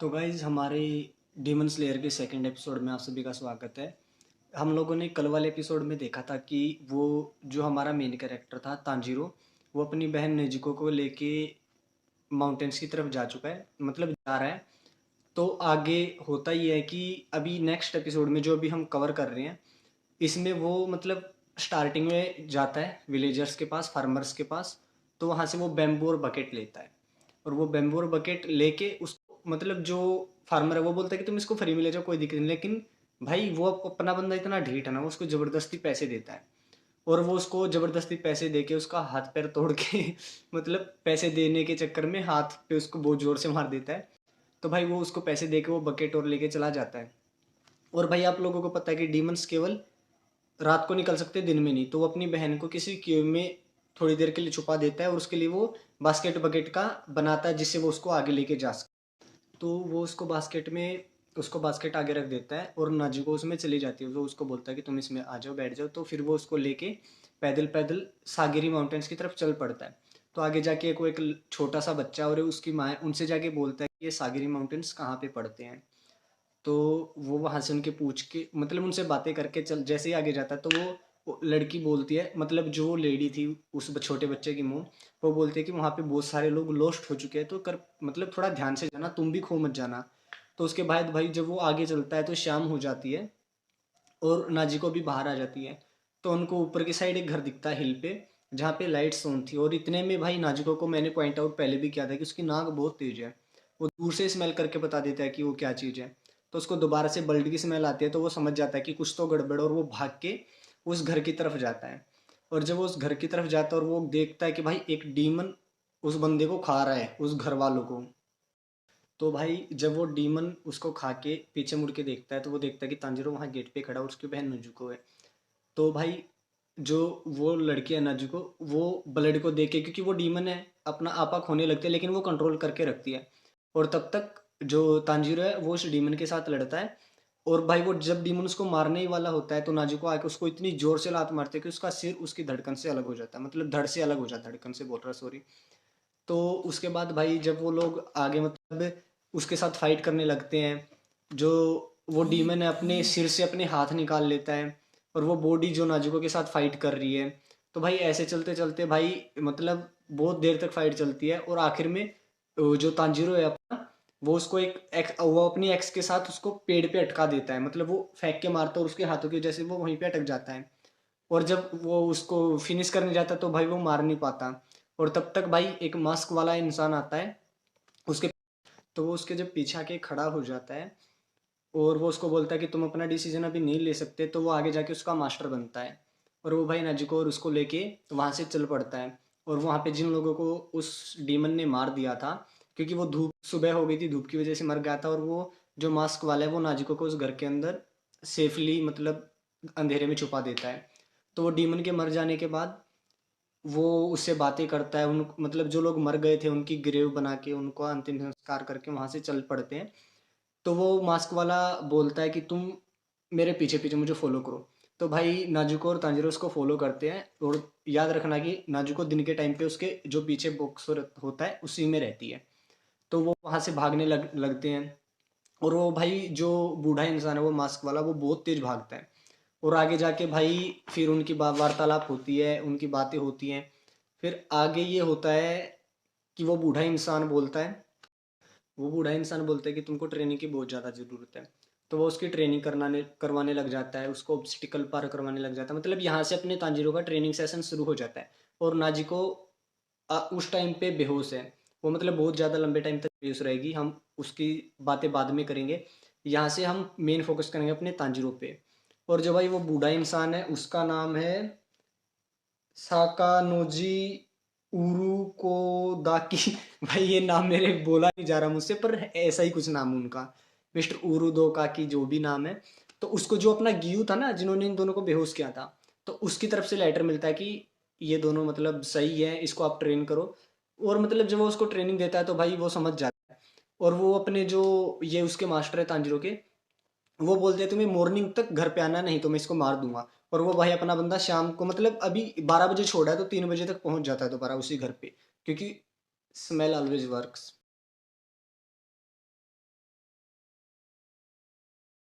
तो गाइज़ हमारे demon slayer के सेकंड एपिसोड में आप सभी का स्वागत है। हम लोगों ने कल वाले एपिसोड में देखा था कि वो जो हमारा मेन कैरेक्टर था तांजीरो, वो अपनी बहन नेजुको को लेके माउंटेन्स की तरफ जा चुका है, मतलब जा रहा है। तो आगे होता ही है कि अभी नेक्स्ट एपिसोड में जो अभी हम कवर कर रहे हैं, इसमें वो मतलब स्टार्टिंग में जाता है विलेजर्स के पास, फार्मर्स के पास। तो वहाँ से वो बैम्बू और बकेट लेता है, और वो बैम्बू और बकेट लेके उस मतलब जो फार्मर है वो बोलता है कि तुम इसको फ्री में ले जाओ, कोई दिक्कत नहीं। लेकिन भाई वो अपना बंदा इतना ढीठ है ना, वो उसको ज़बरदस्ती पैसे देता है, और वो उसको ज़बरदस्ती पैसे दे के उसका हाथ पैर तोड़ के मतलब पैसे देने के चक्कर में हाथ पे उसको बहुत ज़ोर से मार देता है। तो भाई वो उसको पैसे दे के वो बकेट और लेके चला जाता है। और भाई आप लोगों को पता है कि डीमंस केवल रात को निकल सकते, दिन में नहीं। तो वो अपनी बहन को किसी केव में थोड़ी देर के लिए छुपा देता है, और उसके लिए वो बास्केट बकेट का बनाता है जिससे वो उसको आगे लेके जा सके। तो वो उसको बास्केट आगे रख देता है, और नाजुको उसमें चली जाती है। वो उसको बोलता है कि तुम इसमें आ जाओ, बैठ जाओ। तो फिर वो उसको लेके पैदल पैदल सागिरी माउंटेन्स की तरफ चल पड़ता है। तो आगे जाके एक छोटा सा बच्चा और उसकी माँ उनसे जाके बोलता है कि ये सागिरी माउंटेन्स कहाँ पे पड़ते हैं। तो वो वहाँ से उनके पूछ के मतलब उनसे बातें करके चल जैसे ही आगे जाता है, तो वो लड़की बोलती है, मतलब जो लेडी थी उस छोटे बच्चे की मुँह, वो बोलती है कि वहाँ पे बहुत सारे लोग लॉस्ट हो चुके हैं, तो कर मतलब थोड़ा ध्यान से जाना, तुम भी खो मत जाना। तो उसके बाद भाई जब वो आगे चलता है तो शाम हो जाती है, और नाजिको भी बाहर आ जाती है। तो उनको ऊपर की साइड एक घर दिखता है हिल पे, जहाँ पे लाइट्स ऑन थी। और इतने में भाई नाजिको को मैंने पॉइंट आउट पहले भी किया था कि उसकी नाक बहुत तेज है। वो दूर से स्मेल करके बता देता है कि वो क्या चीज़ है। तो उसको दोबारा से ब्लड की स्मेल आती है, तो वो समझ जाता है कि कुछ तो गड़बड़, और वो भाग के उस घर की तरफ जाता है। और जब वो उस घर की तरफ जाता है और वो देखता है कि भाई एक डीमन उस बंदे को खा रहा है, उस घर वालों को। तो भाई जब वो डीमन उसको खा के पीछे मुड़ के देखता है, तो वो देखता है कि तांजिरो वहाँ गेट पे खड़ा और उसकी बहन नजुको है। तो भाई जो वो लड़की है नाजुको, वो ब्लड को देख के, क्योंकि वो डीमन है, अपना आपा खोने लगती है, लेकिन वो कंट्रोल करके रखती है। और तब तक जो तांजीरो है वो उस डीमन के साथ लड़ता है। और भाई वो जब डीमन उसको मारने ही वाला होता है, तो नाजुको आके उसको इतनी जोर से लात मारते है कि उसका सिर उसकी धड़कन से अलग हो जाता है, मतलब धड़ से अलग हो जाता है, धड़कन से बोल रहा, सॉरी। तो उसके बाद भाई जब वो लोग आगे मतलब उसके साथ फाइट करने लगते हैं, जो वो डीमन है अपने सिर से अपने हाथ निकाल लेता है, और वो बॉडी जो नाजुको के साथ फाइट कर रही है। तो भाई ऐसे चलते चलते भाई मतलब बहुत देर तक फाइट चलती है, और आखिर में जो तांजीरो है अपना, वो उसको वो अपनी एक्स के साथ उसको पेड़ पे अटका देता है, मतलब वो फेंक के मारता है और उसके हाथों की वजह से वो वहीं पे अटक जाता है। और जब वो उसको फिनिश करने जाता है तो भाई वो मार नहीं पाता। और तब तक भाई एक मास्क वाला इंसान आता है उसके, तो वो उसके जब पीछे आके खड़ा हो जाता है, और वो उसको बोलता है कि तुम अपना डिसीजन अभी नहीं ले सकते। तो वो आगे जाके उसका मास्टर बनता है, और वो भाई नजुको और उसको लेके वहाँ से चल पड़ता है। और वहाँ पे जिन लोगों को उस डीमन ने मार दिया था, क्योंकि वो धूप सुबह हो गई थी, धूप की वजह से मर गया था, और वो जो मास्क वाला है वो नाजुको को उस घर के अंदर सेफली मतलब अंधेरे में छुपा देता है। तो वो डीमन के मर जाने के बाद वो उससे बातें करता है, उन मतलब जो लोग मर गए थे उनकी ग्रेव बना के उनको अंतिम संस्कार करके वहाँ से चल पड़ते हैं। तो वो मास्क वाला बोलता है कि तुम मेरे पीछे पीछे मुझे फॉलो करो। तो भाई नाजुको और तांजिरो उसको फॉलो करते हैं, और याद रखना कि नाजुको दिन के टाइम पे उसके जो पीछे बॉक्स होता है उसी में रहती है। तो वो वहाँ से भागने लगते हैं। और वो भाई जो बूढ़ा इंसान है वो मास्क वाला, वो बहुत तेज भागता है। और आगे जाके भाई फिर उनकी वार्तालाप होती है, उनकी बातें होती हैं। फिर आगे ये होता है कि वो बूढ़ा इंसान बोलता है कि तुमको ट्रेनिंग की बहुत ज़्यादा ज़रूरत है। तो वो उसकी ट्रेनिंग करवाने करवाने लग जाता है, उसको ऑब्स्टिकल पार करवाने लग जाता है, मतलब यहाँ से अपने तांजीरो का ट्रेनिंग सेशन शुरू हो जाता है। और नाजिको उस टाइम पे बेहोश है, वो मतलब बहुत ज़्यादा लंबे टाइम तक बेहोश रहेगी। हम उसकी बातें बाद में करेंगे, यहाँ से हम मेन फोकस करेंगे अपने तांजीरो पे। और जो भाई वो बूढ़ा इंसान है उसका नाम है साकानोजी उरुकोदाकी भाई ये नाम मेरे बोला नहीं जा रहा मुझसे, पर ऐसा ही कुछ नाम है उनका, मिस्टर उरुदोकाकी जो भी नाम है। तो उसको जो अपना गियू था ना जिन्होंने इन दोनों को बेहोश किया था, तो उसकी तरफ से लेटर मिलता है कि ये दोनों मतलब सही है, इसको आप ट्रेन करो। और मतलब जब वो उसको ट्रेनिंग देता है तो भाई वो समझ जाता है। और वो अपने जो ये उसके मास्टर है तांजिरो के, वो बोलते हैं तुम्हें मॉर्निंग तक घर पे आना, नहीं तो मैं इसको मार दूंगा। और वो भाई अपना बंदा शाम को मतलब अभी 12 बजे छोड़ा है तो 3 बजे तक पहुंच जाता है दोबारा उसी घर पे, क्योंकि स्मेल ऑलवेज वर्क्स।